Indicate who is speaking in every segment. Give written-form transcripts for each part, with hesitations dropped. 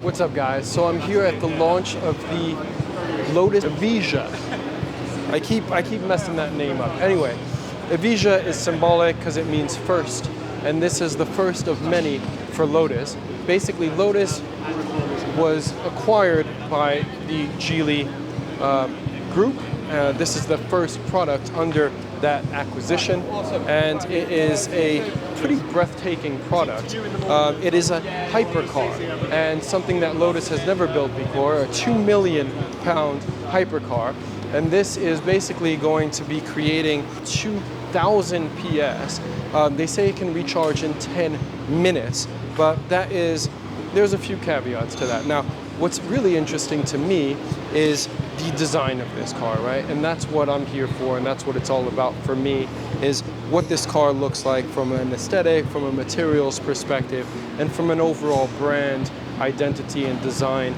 Speaker 1: What's up, guys? So I'm here at the launch of the Lotus Evija. I keep messing that name up. Anyway, Evija is symbolic because it means first, and this is the first of many for Lotus. Basically, Lotus was acquired by the Geely group. This is the first product under that acquisition, and it is a pretty breathtaking product. It is a hypercar, and something that Lotus has never built before, a 2 million pound hypercar. And this is basically going to be creating 2,000 PS. They say it can recharge in 10 minutes, but there's a few caveats to that. Now, what's really interesting to me is the design of this car, right? And that's what I'm here for, and that's what it's all about for me, is what this car looks like from an aesthetic, from a materials perspective, and from an overall brand identity and design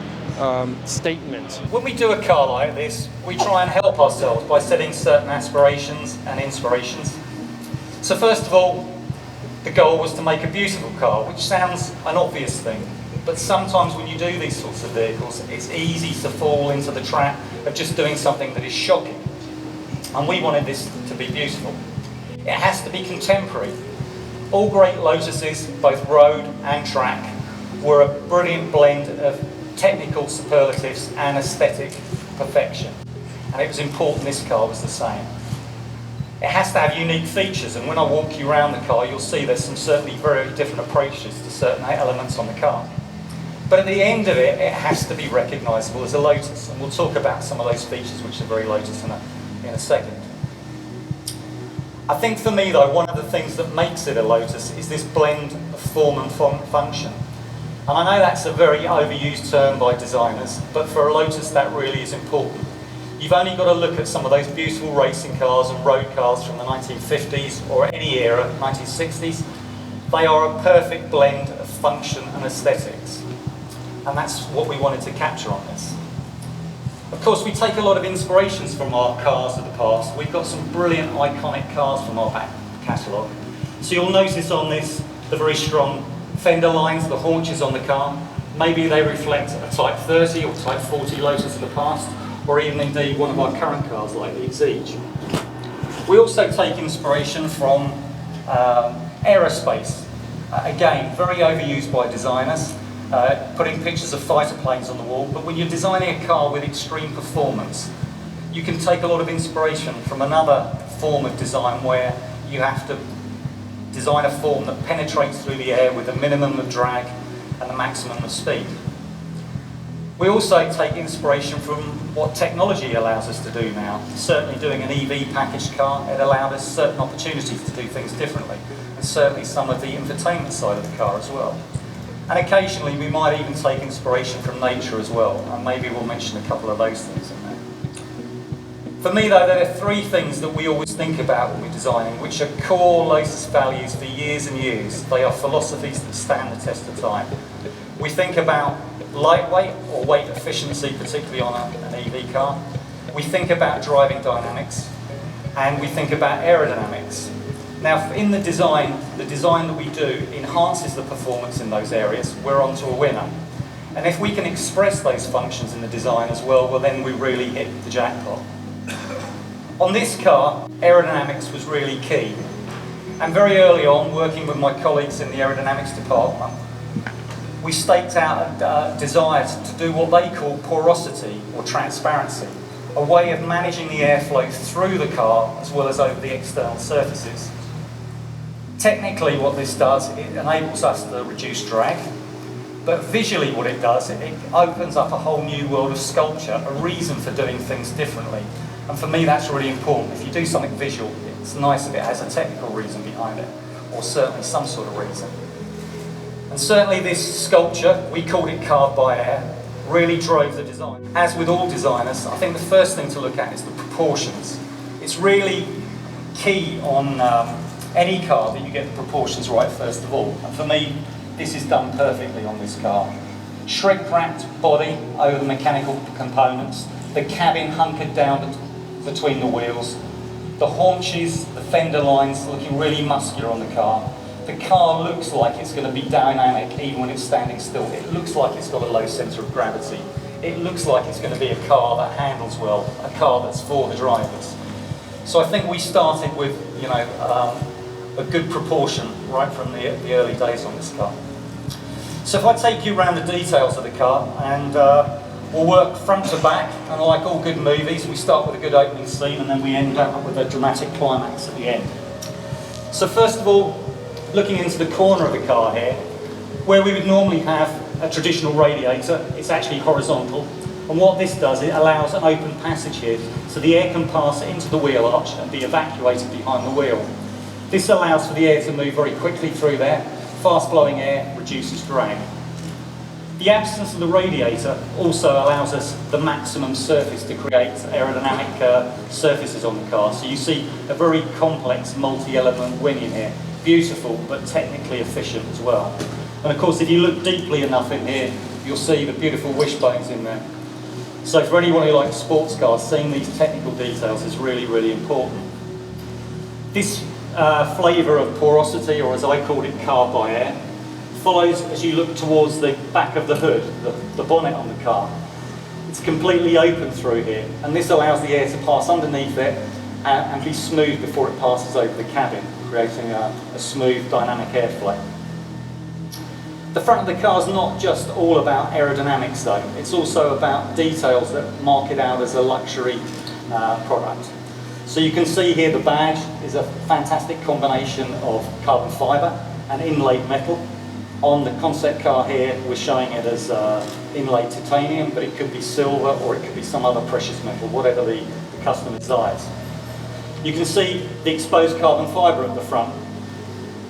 Speaker 1: statement.
Speaker 2: When we do a car like this, we try and help ourselves by setting certain aspirations and inspirations. So first of all, the goal was to make a beautiful car, which sounds an obvious thing. But sometimes when you do these sorts of vehicles, it's easy to fall into the trap of just doing something that is shocking. And we wanted this to be beautiful. It has to be contemporary. All great Lotuses, both road and track, were a brilliant blend of technical superlatives and aesthetic perfection. And it was important this car was the same. It has to have unique features, and when I walk you around the car, you'll see there's some certainly very different approaches to certain elements on the car. But at the end of it, it has to be recognisable as a Lotus, and we'll talk about some of those features which are very Lotus in a second. I think for me though, one of the things that makes it a Lotus is this blend of form and function. And I know that's a very overused term by designers, but for a Lotus that really is important. You've only got to look at some of those beautiful racing cars and road cars from the 1950s or any era, 1960s. They are a perfect blend of function and aesthetics. And that's what we wanted to capture on this. Of course, we take a lot of inspirations from our cars of the past. We've got some brilliant, iconic cars from our back catalogue. So you'll notice on this the very strong fender lines, the haunches on the car. Maybe they reflect a Type 30 or Type 40 Lotus of the past, or even indeed one of our current cars like the Exige. We also take inspiration from aerospace. Again, very overused by designers. Putting pictures of fighter planes on the wall, but when you're designing a car with extreme performance, you can take a lot of inspiration from another form of design where you have to design a form that penetrates through the air with a minimum of drag and the maximum of speed. We also take inspiration from what technology allows us to do now. Certainly doing an EV packaged car, it allowed us certain opportunities to do things differently, and certainly some of the infotainment side of the car as well. And occasionally we might even take inspiration from nature as well, and maybe we'll mention a couple of those things in there. For me though, there are three things that we always think about when we're designing, which are core Lotus values for years and years. They are philosophies that stand the test of time. We think about lightweight or weight efficiency, particularly on an EV car. We think about driving dynamics, and we think about aerodynamics. Now, in the design that we do enhances the performance in those areas. We're onto a winner. And if we can express those functions in the design as well, then we really hit the jackpot. On this car, aerodynamics was really key. And very early on, working with my colleagues in the aerodynamics department, we staked out a desire to do what they call porosity or transparency, a way of managing the airflow through the car as well as over the external surfaces. Technically what this does, it enables us to reduce drag, but visually what it does, it opens up a whole new world of sculpture, a reason for doing things differently. And for me that's really important. If you do something visual, it's nice if it has a technical reason behind it, or certainly some sort of reason. And certainly this sculpture, we called it Carved by Air, really drove the design. As with all designers, I think the first thing to look at is the proportions. It's really key on any car that you get the proportions right first of all. And for me, this is done perfectly on this car. Shrink-wrapped body over the mechanical components, the cabin hunkered down between the wheels, the haunches, the fender lines looking really muscular on the car, the car looks like it's going to be dynamic even when it's standing still. It looks like it's got a low centre of gravity. It looks like it's going to be a car that handles well, a car that's for the drivers. So I think we started with, you know, a good proportion right from the early days on this car. So if I take you around the details of the car, and we'll work front to back, and like all good movies, we start with a good opening scene and then we end up with a dramatic climax at the end. So first of all, looking into the corner of the car here, where we would normally have a traditional radiator, it's actually horizontal. And what this does, it allows an open passage here, so the air can pass into the wheel arch and be evacuated behind the wheel. This allows for the air to move very quickly through there. Fast blowing air reduces drag. The absence of the radiator also allows us the maximum surface to create aerodynamic surfaces on the car. So you see a very complex multi-element wing in here. Beautiful, but technically efficient as well. And of course, if you look deeply enough in here, you'll see the beautiful wishbones in there. So for anyone who likes sports cars, seeing these technical details is really, really important. This flavour of porosity, or as I called it, Carr by air, follows as you look towards the back of the hood, the bonnet on the car. It's completely open through here, and this allows the air to pass underneath it and be smooth before it passes over the cabin, creating a smooth dynamic airflow. The front of the car is not just all about aerodynamics though, it's also about details that mark it out as a luxury product. So you can see here the badge is a fantastic combination of carbon fibre and inlaid metal. On the concept car here, we're showing it as inlaid titanium, but it could be silver or it could be some other precious metal, whatever the customer desires. You can see the exposed carbon fibre at the front.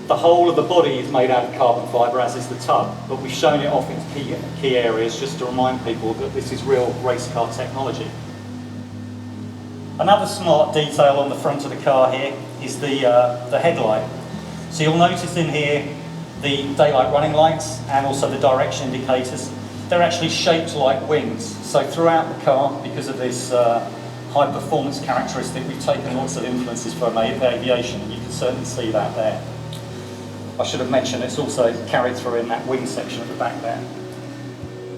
Speaker 2: The whole of the body is made out of carbon fibre, as is the tub, but we've shown it off in key areas just to remind people that this is real race car technology. Another smart detail on the front of the car here is the headlight. So you'll notice in here the daylight running lights and also the direction indicators. They're actually shaped like wings. So throughout the car, because of this high performance characteristic, we've taken lots of influences from aviation, and you can certainly see that there. I should have mentioned it's also carried through in that wing section at the back there.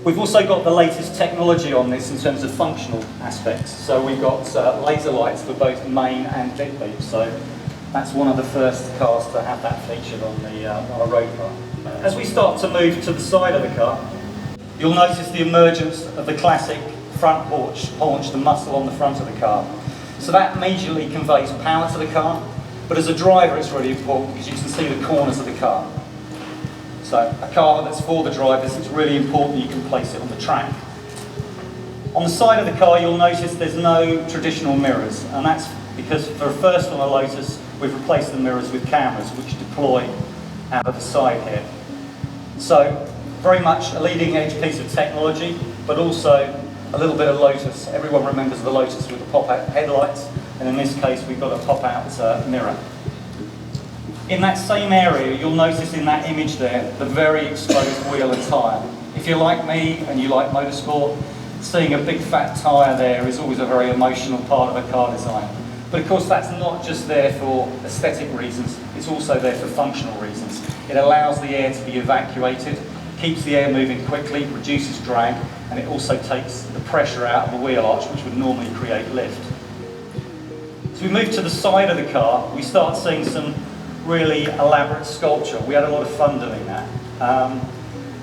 Speaker 2: We've also got the latest technology on this in terms of functional aspects. So we've got laser lights for both main and deck beams. So that's one of the first cars to have that featured on a road car. As we start to move to the side of the car, you'll notice the emergence of the classic front haunch, the muscle on the front of the car. So that immediately conveys power to the car. But as a driver, it's really important because you can see the corners of the car. So a car that's for the drivers, it's really important that you can place it on the track. On the side of the car, you'll notice there's no traditional mirrors, and that's because for a first on a Lotus, we've replaced the mirrors with cameras which deploy out of the side here. So very much a leading edge piece of technology, but also a little bit of Lotus. Everyone remembers the Lotus with the pop-out headlights, and in this case we've got a pop-out mirror. In that same area, you'll notice in that image there, the very exposed wheel and tyre. If you're like me and you like motorsport, seeing a big fat tyre there is always a very emotional part of a car design. But of course that's not just there for aesthetic reasons, it's also there for functional reasons. It allows the air to be evacuated, keeps the air moving quickly, reduces drag, and it also takes the pressure out of the wheel arch, which would normally create lift. As we move to the side of the car, we start seeing some really elaborate sculpture. We had a lot of fun doing that.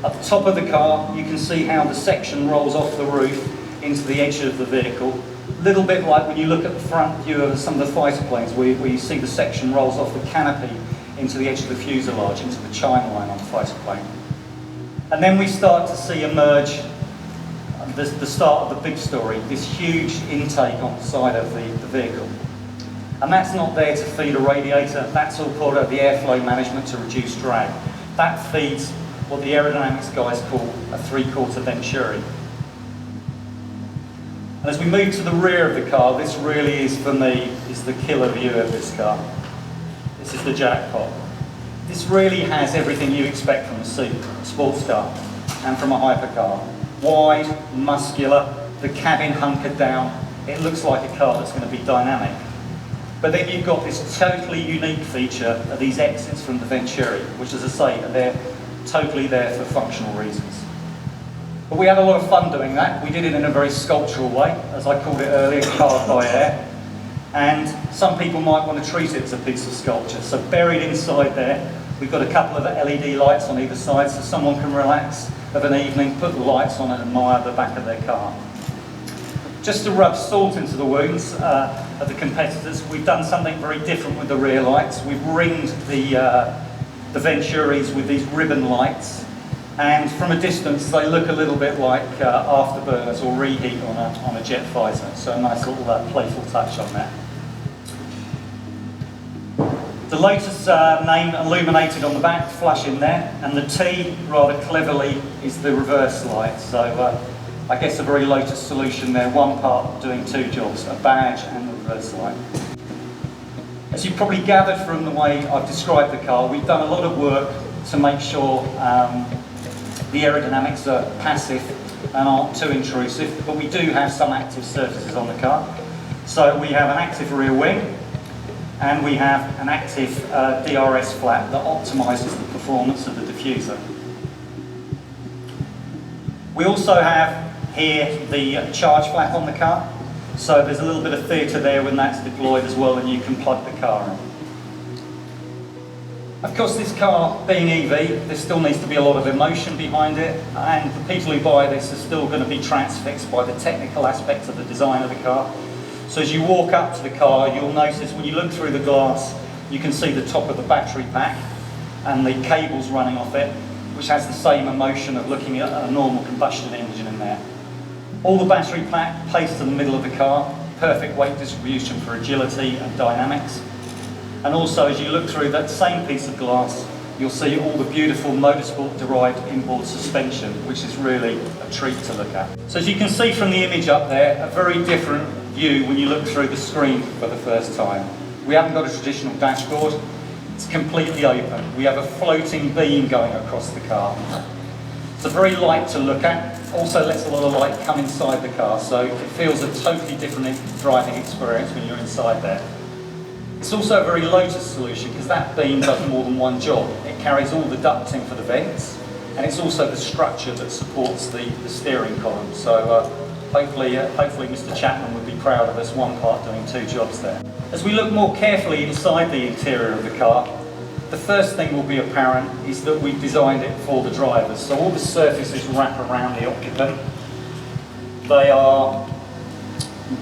Speaker 2: At the top of the car, you can see how the section rolls off the roof into the edge of the vehicle. A little bit like when you look at the front view of some of the fighter planes, where you see the section rolls off the canopy into the edge of the fuselage, into the chine line on the fighter plane. And then we start to see emerge the start of the big story, this huge intake on the side of the vehicle. And that's not there to feed a radiator, that's all part of the airflow management to reduce drag. That feeds what the aerodynamics guys call a 3/4 venturi. And as we move to the rear of the car, this really is, for me, is the killer view of this car. This is the jackpot. This really has everything you expect from a sports car and from a hypercar. Wide, muscular, the cabin hunkered down. It looks like a car that's going to be dynamic. But then you've got this totally unique feature of these exits from the Venturi, which, as I say, are there totally there for functional reasons. But we had a lot of fun doing that. We did it in a very sculptural way, as I called it earlier, carved by air. And some people might want to treat it as a piece of sculpture. So buried inside there, we've got a couple of LED lights on either side, so someone can relax of an evening, put the lights on and admire the back of their car. Just to rub salt into the wounds of the competitors, we've done something very different with the rear lights. We've ringed the Venturis with these ribbon lights, and from a distance they look a little bit like afterburners or reheat on a jet fighter, so a nice little playful touch on that. The Lotus name illuminated on the back, flush in there, and the T, rather cleverly, is the reverse light. So I guess a very Lotus solution there, one part doing two jobs, a badge and the reverse light. As you probably gathered from the way I've described the car, we've done a lot of work to make sure the aerodynamics are passive and aren't too intrusive, but we do have some active surfaces on the car. So we have an active rear wing, and we have an active DRS flap that optimises the performance of the diffuser. We also have here the charge flap on the car, so there's a little bit of theatre there when that's deployed as well, and you can plug the car in. Of course, this car being EV, there still needs to be a lot of emotion behind it, and the people who buy this are still going to be transfixed by the technical aspects of the design of the car. So as you walk up to the car, you'll notice when you look through the glass, you can see the top of the battery pack and the cables running off it, which has the same emotion of looking at a normal combustion engine in there. All the battery pack placed in the middle of the car, perfect weight distribution for agility and dynamics. And also, as you look through that same piece of glass, you'll see all the beautiful motorsport-derived inboard suspension, which is really a treat to look at. So as you can see from the image up there, a very different view when you look through the screen for the first time. We haven't got a traditional dashboard, it's completely open. We have a floating beam going across the car. It's very light to look at, also lets a lot of light come inside the car, so it feels a totally different driving experience when you're inside there. It's also a very Lotus solution because that beam does more than one job. It carries all the ducting for the vents, and it's also the structure that supports the steering column. So hopefully Mr. Chapman would be proud of us, one part doing two jobs there. As we look more carefully inside the interior of the car, the first thing will be apparent is that we've designed it for the drivers. So all the surfaces wrap around the occupant. They are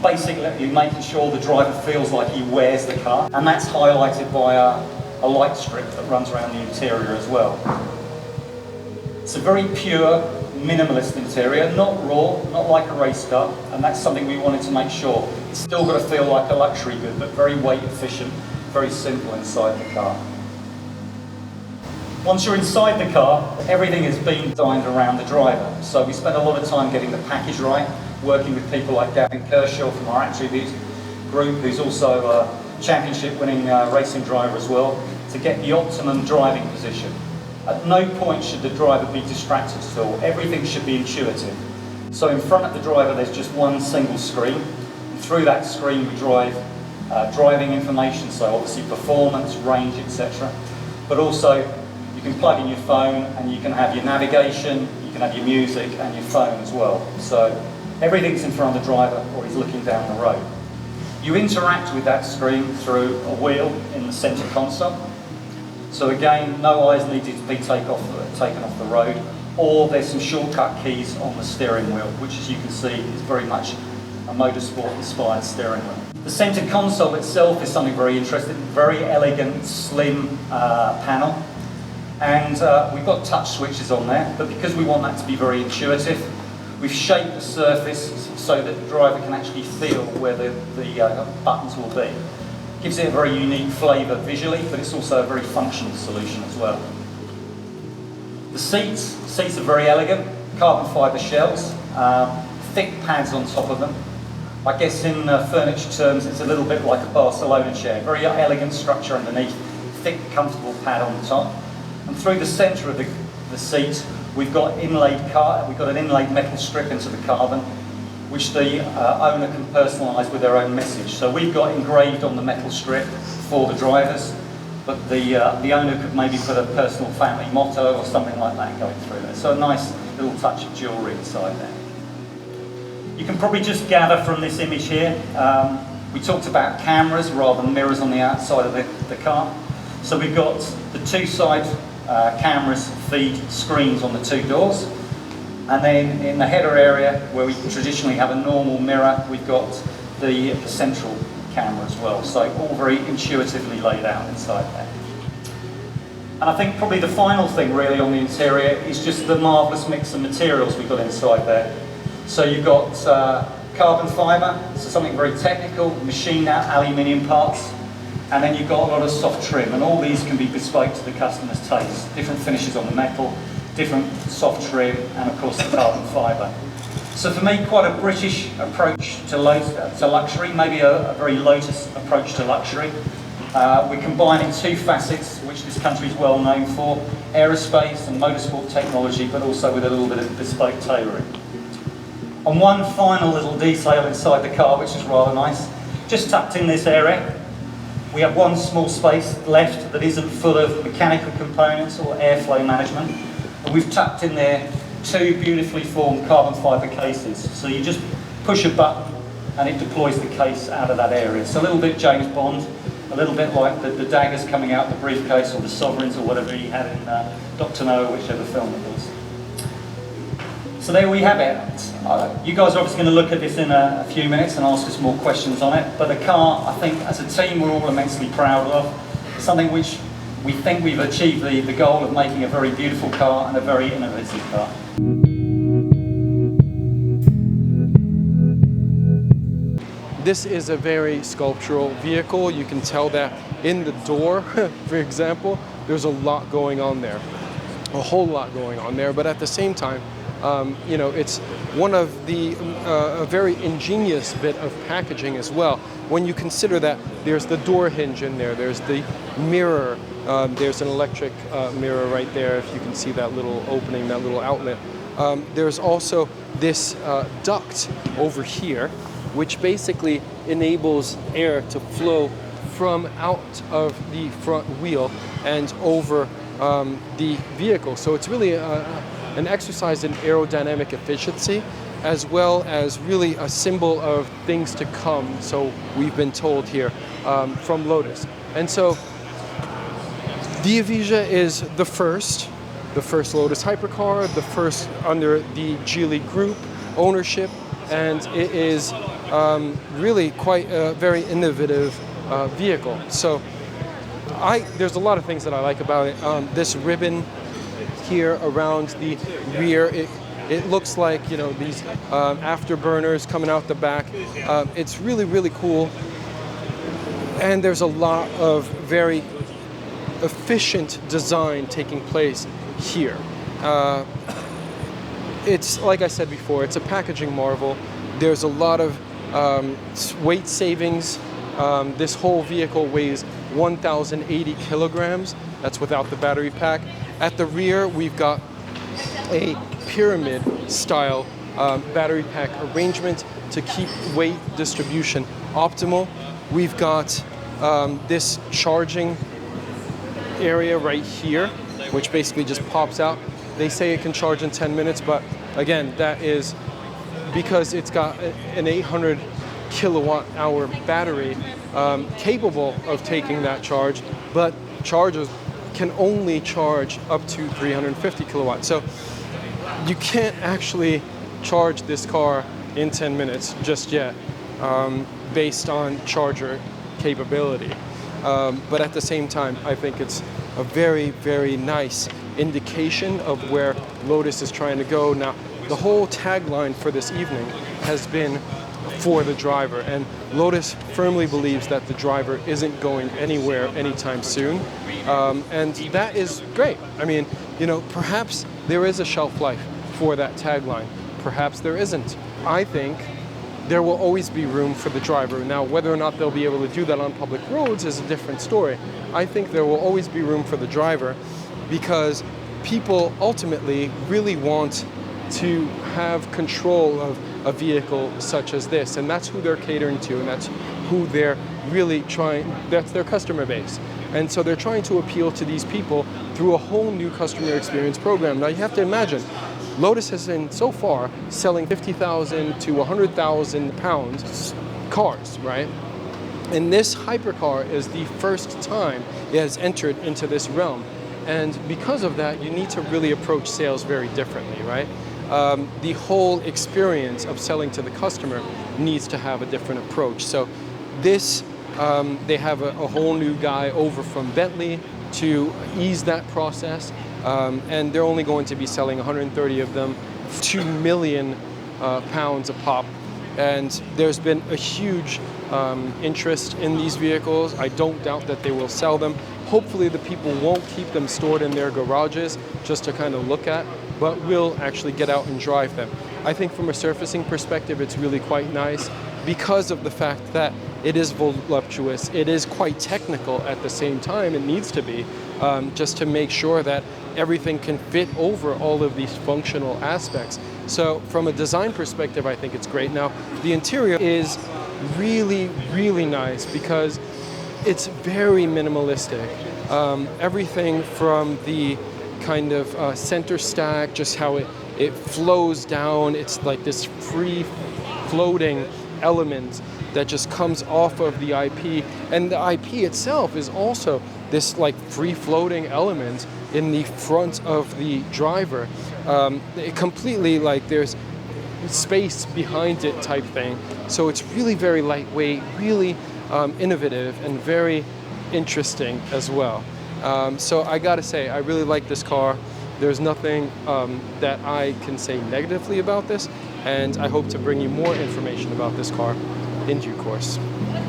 Speaker 2: basically making sure the driver feels like he wears the car, and that's highlighted by a light strip that runs around the interior as well. It's a very pure, minimalist interior, not raw, not like a race car, and that's something we wanted to make sure. It's still got to feel like a luxury good, but very weight efficient, very simple inside the car. Once you're inside the car, everything has been designed around the driver. So we spent a lot of time getting the package right, working with people like Gavin Kershaw from our Attribute group, who's also a championship-winning racing driver as well, to get the optimum driving position. At no point should the driver be distracted at all. Everything should be intuitive. So in front of the driver, there's just one single screen. And through that screen, we drive driving information, so obviously performance, range, etc. But also, you can plug in your phone and you can have your navigation, you can have your music and your phone as well. So everything's in front of the driver or he's looking down the road. You interact with that screen through a wheel in the centre console. So again, no eyes needed to be taken off the road, or there's some shortcut keys on the steering wheel, which as you can see is very much a motorsport-inspired steering wheel. The centre console itself is something very interesting, very elegant, slim panel. And we've got touch switches on there, but because we want that to be very intuitive, we've shaped the surface so that the driver can actually feel where the buttons will be. Gives it a very unique flavour visually, but it's also a very functional solution as well. The seats are very elegant, carbon fibre shells, thick pads on top of them. I guess in furniture terms it's a little bit like a Barcelona chair, very elegant structure underneath, thick comfortable pad on the top. And through the centre of the seat, we've got an inlaid metal strip into the carbon, which the owner can personalise with their own message. So we've got engraved on the metal strip for the drivers, but the owner could maybe put a personal family motto or something like that going through there. So a nice little touch of jewellery inside there. You can probably just gather from this image here, we talked about cameras rather than mirrors on the outside of the car. So we've got the two side cameras feed screens on the two doors. And then in the header area, where we traditionally have a normal mirror, we've got the central camera as well. So all very intuitively laid out inside there. And I think probably the final thing really on the interior is just the marvellous mix of materials we've got inside there. So you've got carbon fibre, so something very technical, machined out aluminium parts, and then you've got a lot of soft trim, and all these can be bespoke to the customer's taste. Different finishes on the metal, different soft trim, and of course the carbon fibre. So for me, quite a British approach to luxury, maybe a very Lotus approach to luxury. We're combining two facets, which this country is well known for, aerospace and motorsport technology, but also with a little bit of bespoke tailoring. On one final little detail inside the car, which is rather nice, just tucked in this area, we have one small space left that isn't full of mechanical components or airflow management. And we've tucked in there two beautifully formed carbon fibre cases. So you just push a button and it deploys the case out of that area. It's a little bit James Bond, a little bit like the daggers coming out of the briefcase or the sovereigns or whatever he had in Dr. No, whichever film it was. So there we have it. You guys are obviously going to look at this in a few minutes and ask us more questions on it. But the car, I think, as a team, we're all immensely proud of. Something which we think we've achieved the goal of making a very beautiful car and a very innovative car.
Speaker 1: This is a very sculptural vehicle. You can tell that in the door, for example, there's a lot going on there. A whole lot going on there, but at the same time, you know, it's one of the a very ingenious bit of packaging as well. When you consider that there's the door hinge in there, there's the mirror, there's an electric mirror right there, if you can see that little opening, that little outlet. There's also this duct over here, which basically enables air to flow from out of the front wheel and over the vehicle. So it's really an exercise in aerodynamic efficiency, as well as really a symbol of things to come, so we've been told here, from Lotus. And so the Evija is the first Lotus hypercar, the first under the Geely Group ownership, and it is really quite a very innovative vehicle. So there's a lot of things that I like about it. This ribbon here around the rear, it looks like, you know, these afterburners coming out the back. It's really, really cool. And there's a lot of very efficient design taking place here. It's, like I said before, it's a packaging marvel. There's a lot of weight savings. This whole vehicle weighs 1,080 kilograms. That's without the battery pack. At the rear, we've got a pyramid style battery pack arrangement to keep weight distribution optimal. We've got this charging area right here, which basically just pops out. They say it can charge in 10 minutes, but again, that is because it's got an 800 kilowatt hour battery capable of taking that charge, but chargers can only charge up to 350 kilowatts. So you can't actually charge this car in 10 minutes just yet, based on charger capability. But at the same time, I think it's a very, very nice indication of where Lotus is trying to go. Now, the whole tagline for this evening has been for the driver, and Lotus firmly believes that the driver isn't going anywhere anytime soon, and that is great. I mean, you know, perhaps there is a shelf life for that tagline, perhaps there isn't. I think there will always be room for the driver. Now, whether or not they'll be able to do that on public roads is a different story. I think there will always be room for the driver because people ultimately really want to have control of a vehicle such as this. And that's who they're catering to, and that's who they're really trying, that's their customer base. And so they're trying to appeal to these people through a whole new customer experience program. Now you have to imagine, Lotus has been so far selling 50,000 to 100,000 pounds cars, right? And this hypercar is the first time it has entered into this realm. And because of that, you need to really approach sales very differently, right? The whole experience of selling to the customer needs to have a different approach. So this, they have a whole new guy over from Bentley to ease that process. And they're only going to be selling 130 of them, 2 million pounds a pop. And there's been a huge interest in these vehicles. I don't doubt that they will sell them. Hopefully the people won't keep them stored in their garages just to kind of look at, but will actually get out and drive them. I think from a surfacing perspective, it's really quite nice because of the fact that it is voluptuous. It is quite technical at the same time. It needs to be, just to make sure that everything can fit over all of these functional aspects. So from a design perspective, I think it's great. Now, the interior is really, really nice because it's very minimalistic. Everything from the kind of center stack, just how it flows down. It's like this free floating element that just comes off of the IP. And the IP itself is also this like free floating element in the front of the driver. It completely, like, there's space behind it type thing. So it's really very lightweight, really innovative, and very interesting as well. So I gotta say, I really like this car. There's nothing that I can say negatively about this, and I hope to bring you more information about this car in due course.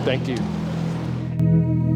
Speaker 1: Thank you.